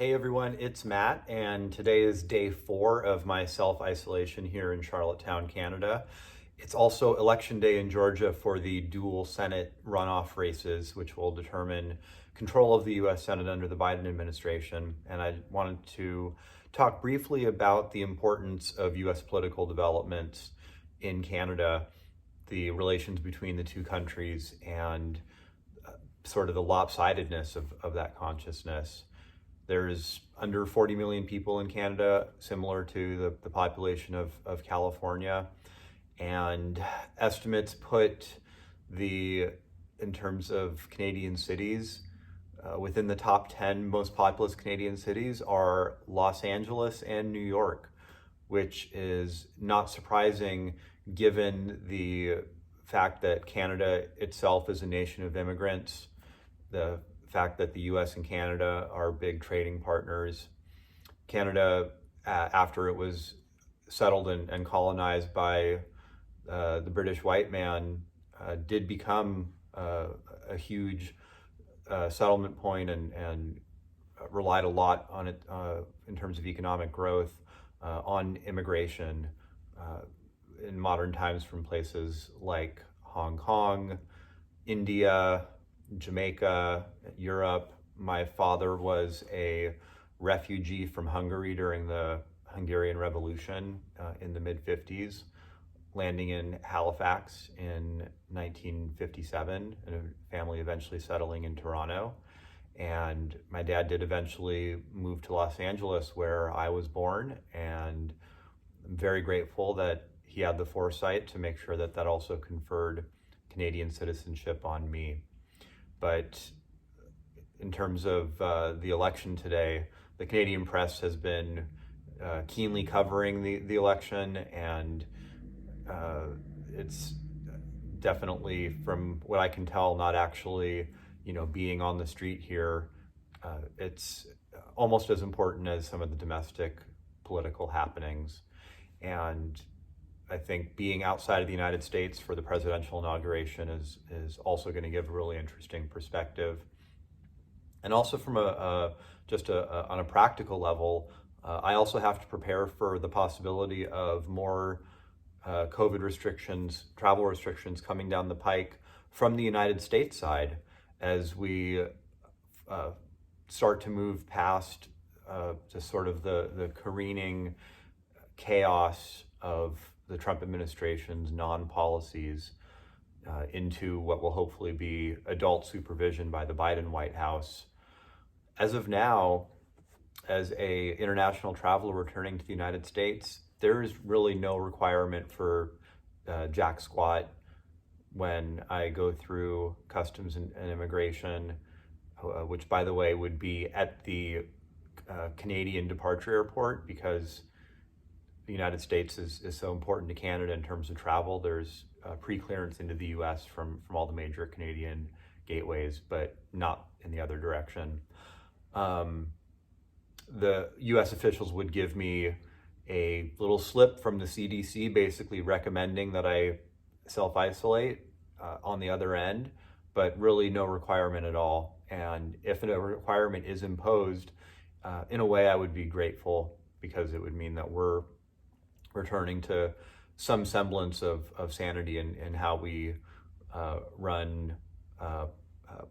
Hey everyone, it's Matt, and today is day 4 of my self-isolation here in Charlottetown, Canada. It's also election day in Georgia for the dual Senate runoff races, which will determine control of the US Senate under the Biden administration. And I wanted to talk briefly about the importance of US political developments in Canada, the relations between the two countries, and sort of the lopsidedness of that consciousness. There's under 40 million people in Canada, similar to the population of California. And estimates put in terms of Canadian cities, within the top 10 most populous Canadian cities are Los Angeles and New York, which is not surprising given the fact that Canada itself is a nation of immigrants, the fact that the US and Canada are big trading partners. Canada, after it was settled and colonized by the British white man, did become a huge settlement point and relied a lot on it in terms of economic growth, on immigration in modern times from places like Hong Kong, India, Jamaica, Europe. My father was a refugee from Hungary during the Hungarian Revolution in the mid-50s, landing in Halifax in 1957, and a family eventually settling in Toronto. And my dad did eventually move to Los Angeles, where I was born, and I'm very grateful that he had the foresight to make sure that that also conferred Canadian citizenship on me. But in terms of the election today, the Canadian press has been keenly covering the election, and it's definitely, from what I can tell, not actually, being on the street here. It's almost as important as some of the domestic political happenings. And I think being outside of the United States for the presidential inauguration is also going to give a really interesting perspective. And also from on a practical level, I also have to prepare for the possibility of more COVID restrictions, travel restrictions coming down the pike from the United States side as we start to move past just sort of the careening chaos of the Trump administration's non-policies into what will hopefully be adult supervision by the Biden White House. As of now, as a international traveler returning to the United States, there is really no requirement for jack squat when I go through customs and immigration, which, by the way, would be at the Canadian departure airport, because the United States is so important to Canada in terms of travel. There's pre-clearance into the US from all the major Canadian gateways, but not in the other direction. The US officials would give me a little slip from the CDC basically recommending that I self-isolate on the other end, but really no requirement at all. And if a requirement is imposed, in a way I would be grateful, because it would mean that we're returning to some semblance of sanity in how we run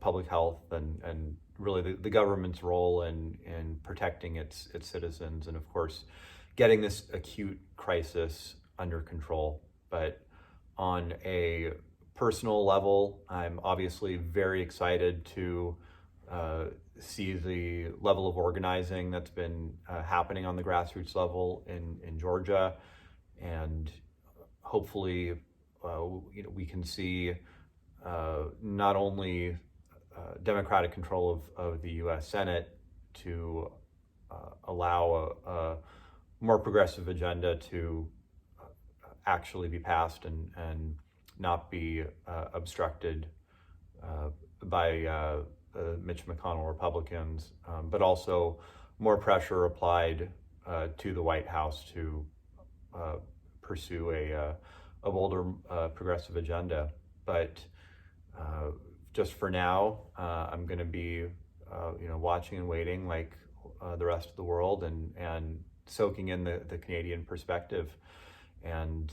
public health and really the government's role in protecting its citizens, and of course getting this acute crisis under control. But on a personal level, I'm obviously very excited to see the level of organizing that's been happening on the grassroots level in Georgia, and hopefully we can see not only democratic control of the US Senate to allow a more progressive agenda to actually be passed and not be obstructed by Mitch McConnell Republicans, but also more pressure applied to the White House to pursue a bolder progressive agenda. But just for now, I'm going to be watching and waiting, like the rest of the world and soaking in the Canadian perspective. And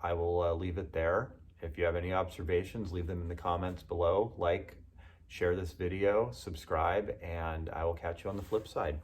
I will leave it there. If you have any observations, leave them in the comments below. Like, share this video, subscribe, and I will catch you on the flip side.